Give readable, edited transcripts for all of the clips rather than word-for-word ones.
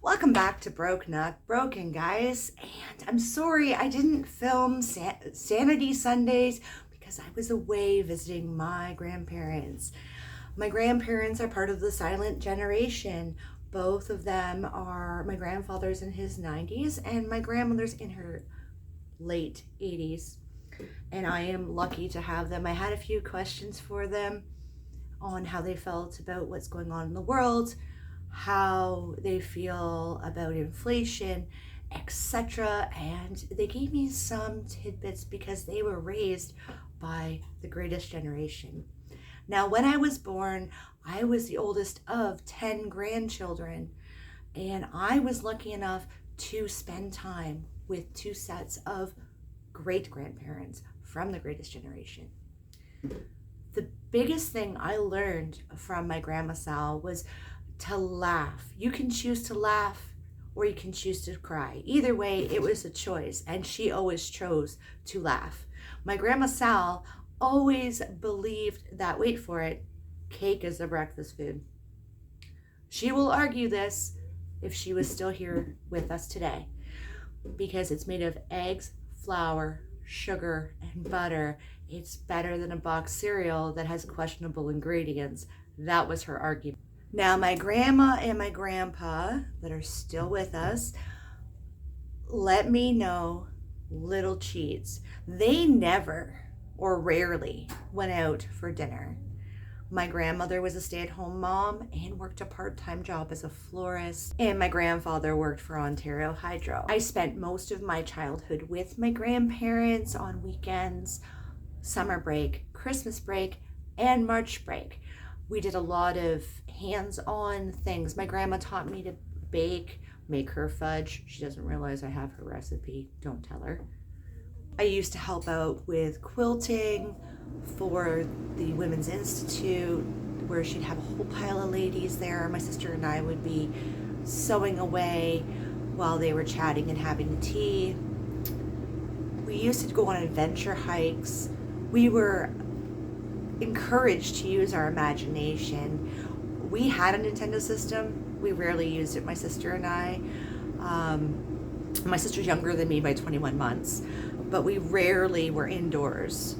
Welcome back to Broken, guys. And I'm sorry I didn't film Sanity Sundays because I was away visiting my grandparents. My grandparents are part of the silent generation. Both of them are, my grandfather's in his 90s and my grandmother's in her late 80s. And I am lucky to have them. I had a few questions for them on how they felt about what's going on in the world, how they feel about inflation, etc. And they gave me some tidbits because they were raised by the greatest generation. Now, when I was born, I was the oldest of 10 grandchildren, and I was lucky enough to spend time with two sets of great grandparents from the greatest generation. The biggest thing I learned from my grandma Sal was to laugh. You can choose to laugh or you can choose to cry. Either way, it was a choice, and she always chose to laugh. My grandma Sal always believed that, wait for it, cake is the breakfast food. She will argue this if she was still here with us today, because it's made of eggs, flour, sugar, and butter. It's better than a box cereal that has questionable ingredients. That was her argument. Now, my grandma and my grandpa that are still with us let me know little cheats. They never or rarely went out for dinner. My grandmother was a stay-at-home mom and worked a part-time job as a florist, and my grandfather worked for Ontario Hydro. I spent most of my childhood with my grandparents on weekends, summer break, Christmas break, and March break. We did a lot of hands-on things. My grandma taught me to bake, make her fudge. She doesn't realize I have her recipe. Don't tell her. I used to help out with quilting for the Women's Institute, where she'd have a whole pile of ladies there. My sister and I would be sewing away while they were chatting and having tea. We used to go on adventure hikes. We were encouraged to use our imagination. We had a Nintendo system. We rarely used it, my sister and I. My sister's younger than me by 21 months, but we rarely were indoors.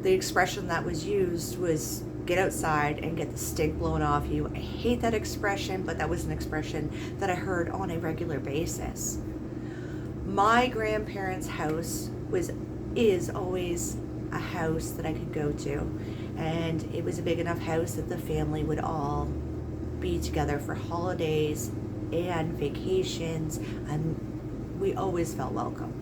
The expression that was used was get outside and get the stink blown off you. I hate that expression, but that was an expression that I heard on a regular basis. My grandparents' house is always a house that I could go to, and it was a big enough house that the family would all be together for holidays and vacations, and we always felt welcome.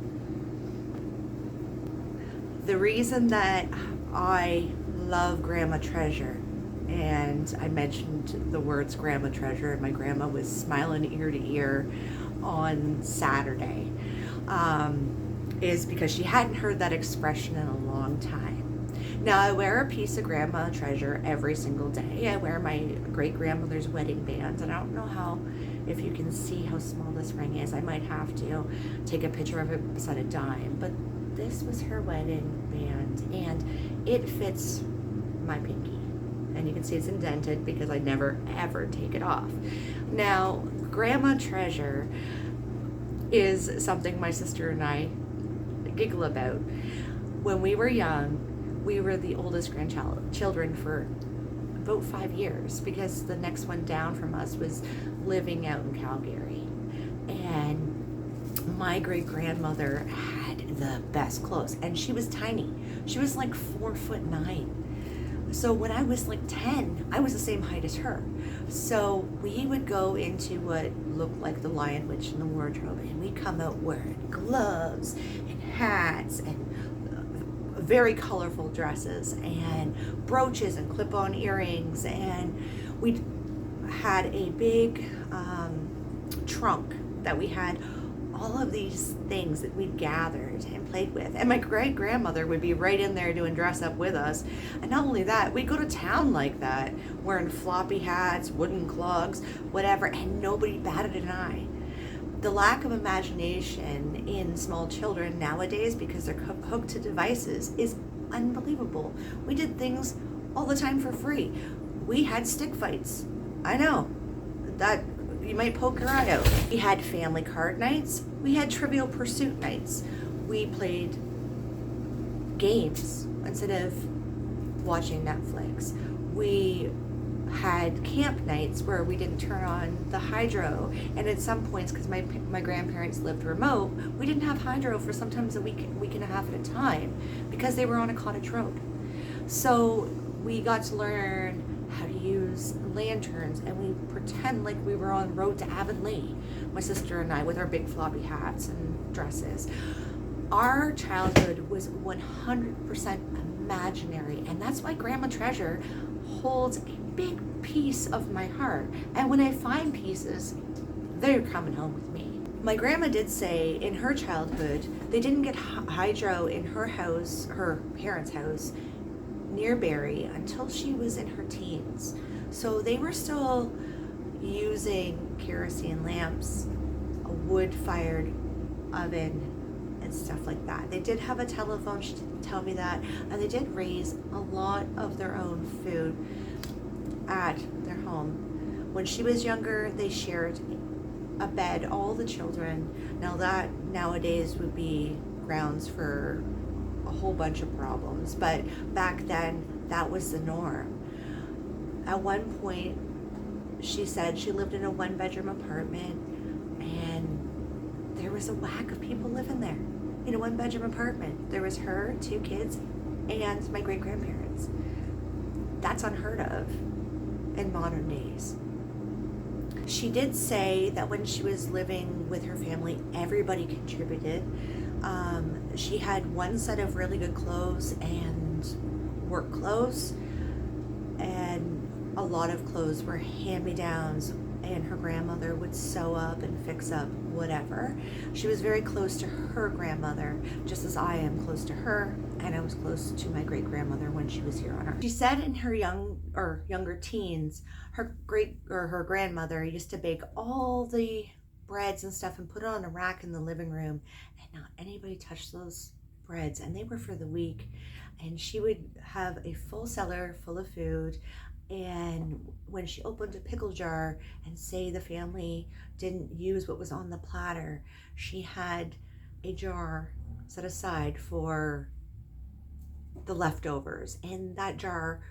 The reason that I love Grandma Treasure, and I mentioned the words Grandma Treasure, and my grandma was smiling ear to ear on Saturday, is because she hadn't heard that expression in a long time. Now, I wear a piece of Grandma Treasure every single day. I wear my great-grandmother's wedding band, and I don't know if you can see how small this ring is. I might have to take a picture of it beside a dime, but this was her wedding band, and it fits my pinky. And you can see it's indented because I never, ever take it off. Now, Grandma Treasure is something my sister and I giggle about. When we were young, we were the oldest grandchildren for about 5 years, because the next one down from us was living out in Calgary. And my great-grandmother had the best clothes, and she was tiny. She was like 4'9". So when I was like 10, I was the same height as her. So we would go into what looked like the Lion Witch in the wardrobe, and we'd come out wearing gloves and hats and very colorful dresses and brooches and clip-on earrings, and we had a big trunk that we had all of these things that we'd gathered and played with. And my great-grandmother would be right in there doing dress up with us. And not only that, we'd go to town like that, wearing floppy hats, wooden clogs, whatever, and nobody batted an eye. The lack of imagination in small children nowadays, because they're hooked to devices, is unbelievable. We did things all the time for free. We had stick fights. I know that you might poke your eye out. We had family card nights. We had Trivial Pursuit nights. We played games instead of watching Netflix. We had camp nights where we didn't turn on the hydro, and at some points, because my grandparents lived remote, we didn't have hydro for sometimes a week and a half at a time because they were on a cottage road. So we got to learn how to use lanterns, and we pretend like we were on road to Avonlea, my sister and I, with our big floppy hats and dresses. Our childhood was 100% imaginary, and that's why Grandma Treasure holds a big piece of my heart. And when I find pieces, they're coming home with me. My grandma did say in her childhood, they didn't get hydro in her house, her parents' house, near Barrie until she was in her teens. So they were still using kerosene lamps, a wood-fired oven, and stuff like that. They did have a telephone, she didn't tell me that, and they did raise a lot of their own food at their home. When she was younger, they shared a bed, all the children. Now that nowadays would be grounds for a whole bunch of problems, but back then that was the norm. At one point, she said she lived in a 1-bedroom apartment, and there was a whack of people living there in a 1-bedroom apartment. There was her, 2 kids, and my great-grandparents. That's unheard of in modern days. She did say that when she was living with her family, everybody contributed. She had one set of really good clothes and work clothes, and a lot of clothes were hand-me-downs, and her grandmother would sew up and fix up whatever. She was very close to her grandmother, just as I am close to her, and I was close to my great-grandmother when she was here on earth. She said in her younger teens, her grandmother used to bake all the breads and stuff and put it on a rack in the living room, and not anybody touched those breads, and they were for the week. And she would have a full cellar full of food, and when she opened a pickle jar and say the family didn't use what was on the platter, she had a jar set aside for the leftovers, and that jar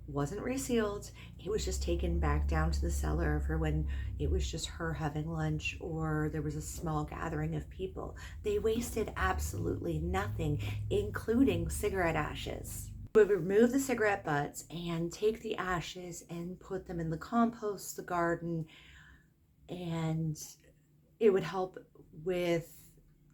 wasn't resealed. It was just taken back down to the cellar for when it was just her having lunch or there was a small gathering of people. They wasted absolutely nothing, including cigarette ashes. We would remove the cigarette butts and take the ashes and put them in the compost, the garden, and it would help with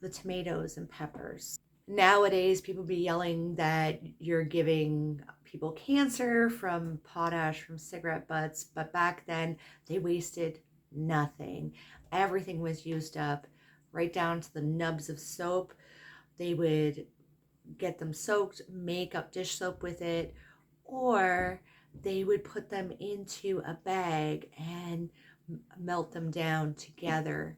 the tomatoes and peppers. Nowadays, people be yelling that you're giving people cancer from potash from cigarette butts, but back then they wasted nothing. Everything was used up, right down to the nubs of soap. They would get them soaked, make up dish soap with it, or they would put them into a bag and melt them down together.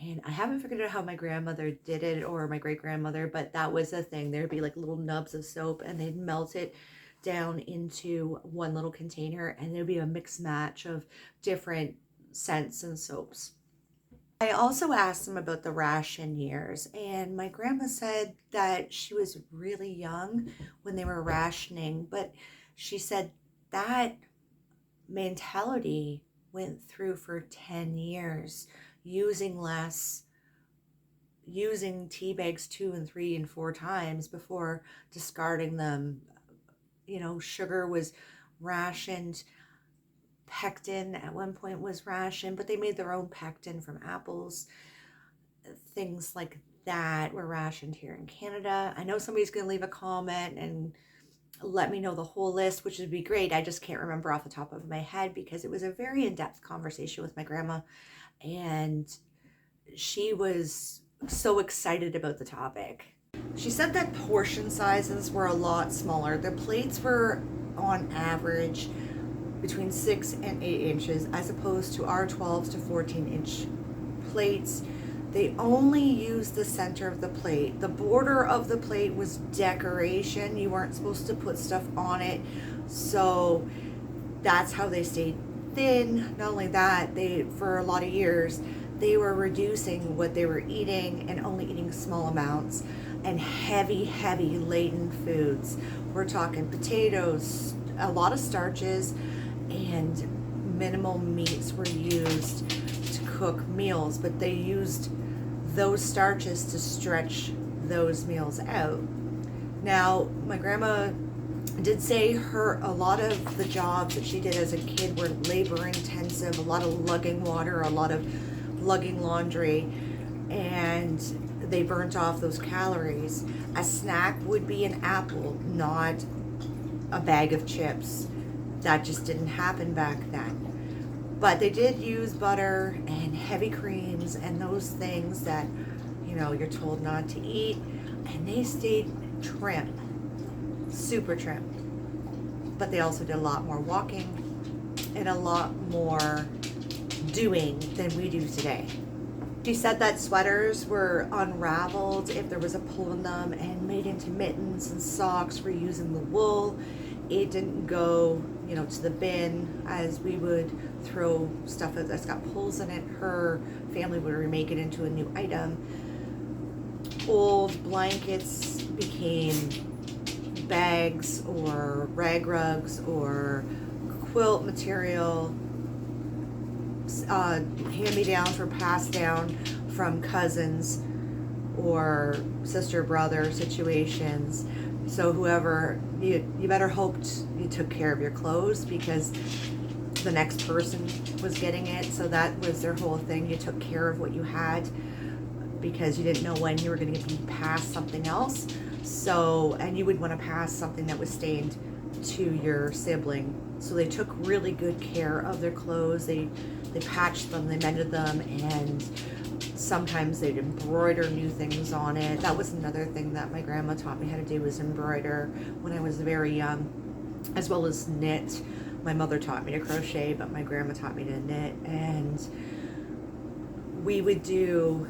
And I haven't figured out how my grandmother did it, or my great-grandmother, but that was a thing. There'd be like little nubs of soap, and they'd melt it down into one little container, and there'd be a mix match of different scents and soaps. I also asked them about the ration years, and my grandma said that she was really young when they were rationing, but she said that mentality went through for 10 years. Using less, using tea bags 2 and 3 and 4 times before discarding them. You know, sugar was rationed. Pectin at one point was rationed, but they made their own pectin from apples. Things like that were rationed here in Canada. I know somebody's going to leave a comment and let me know the whole list, which would be great. I just can't remember off the top of my head because it was a very in-depth conversation with my grandma. And she was so excited about the topic. She said that portion sizes were a lot smaller. The plates were on average between 6 and 8 inches as opposed to our 12 to 14-inch plates. They only used the center of the plate. The border of the plate was decoration. You weren't supposed to put stuff on it. So that's how they stayed then not only that, they for a lot of years they were reducing what they were eating and only eating small amounts and heavy laden foods. We're talking potatoes, a lot of starches, and minimal meats were used to cook meals, but they used those starches to stretch those meals out. Now, my grandma did say a lot of the jobs that she did as a kid were labor intensive, a lot of lugging water, a lot of lugging laundry, and they burnt off those calories. A snack would be an apple, not a bag of chips. That just didn't happen back then. But they did use butter and heavy creams and those things that, you're told not to eat, and they stayed trim, super trim. But they also did a lot more walking and a lot more doing than we do today. She said that sweaters were unraveled if there was a pull in them and made into mittens, and socks for using the wool. It didn't go, to the bin as we would throw stuff that's got pulls in it. Her family would remake it into a new item. Old blankets became bags or rag rugs or quilt material. Hand-me-downs were passed down from cousins or sister-brother situations. So whoever, you better hoped you took care of your clothes because the next person was getting it. So that was their whole thing. You took care of what you had because you didn't know when you were going to be passed something else. So, and you would want to pass something that was stained to your sibling. So they took really good care of their clothes. They patched them, they mended them, and sometimes they'd embroider new things on it. That was another thing that my grandma taught me how to do, was embroider when I was very young, as well as knit. My mother taught me to crochet, but my grandma taught me to knit, and we would do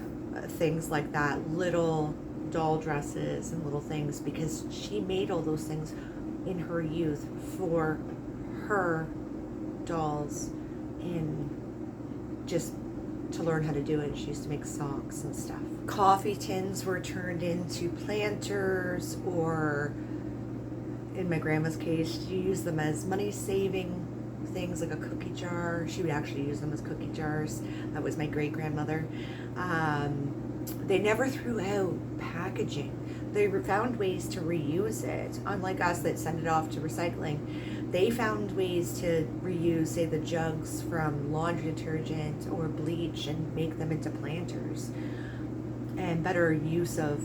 things like that, little doll dresses and little things, because she made all those things in her youth for her dolls, and just to learn how to do it. She used to make socks and stuff. Coffee tins were turned into planters, or in my grandma's case, she used them as money-saving things, like a cookie jar. She would actually use them as cookie jars. That was my great-grandmother. They never threw out packaging. They found ways to reuse it. Unlike us that send it off to recycling, they found ways to reuse, say, the jugs from laundry detergent or bleach and make them into planters. And better use of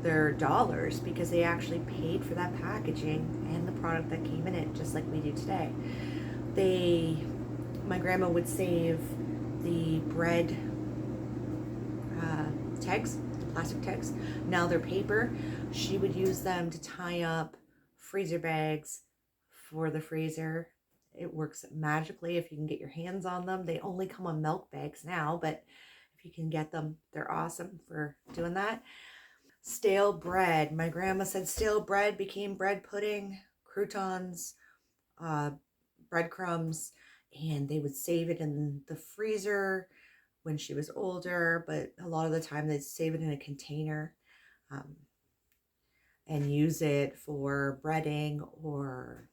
their dollars, because they actually paid for that packaging and the product that came in it, just like we do today. My grandma would save the bread tags, plastic tags. Now they're paper. She would use them to tie up freezer bags for the freezer. It works magically if you can get your hands on them. They only come on milk bags now, but if you can get them, they're awesome for doing that. Stale bread. My grandma said stale bread became bread pudding, croutons, breadcrumbs, and they would save it in the freezer when she was older, but a lot of the time they'd save it in a container and use it for breading or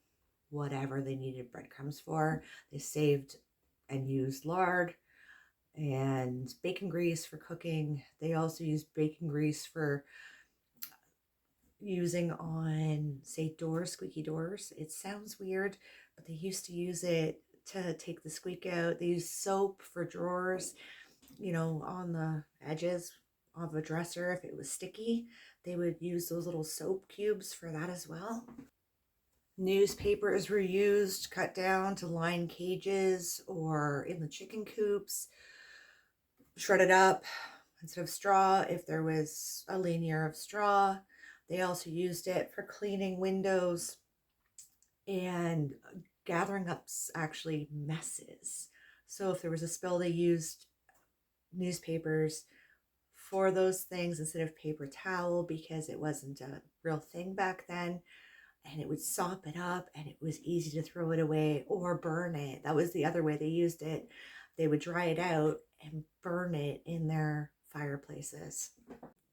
whatever they needed breadcrumbs for. They saved and used lard and bacon grease for cooking. They also used bacon grease for using on, say, doors, squeaky doors. It sounds weird, but they used to use it to take the squeak out. They used soap for drawers, on the edges of a dresser. If it was sticky, they would use those little soap cubes for that as well. Newspapers were used, cut down to line cages or in the chicken coops, shredded up instead of straw if there was a linear of straw. They also used it for cleaning windows and gathering up actually messes. So if there was a spill, they used newspapers for those things instead of paper towel, because it wasn't a real thing back then. and it would sop it up, and it was easy to throw it away or burn it. That was the other way they used it. They would dry it out and burn it in their fireplaces.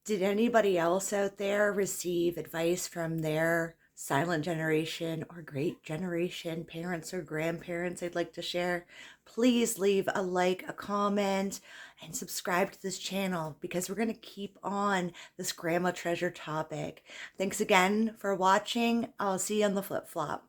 Did anybody else out there receive advice from their silent generation or great generation parents or grandparents I'd like to share? Please leave a like, a comment, and subscribe to this channel, because we're going to keep on this grandma treasure topic. Thanks again for watching. I'll see you on the flip flop.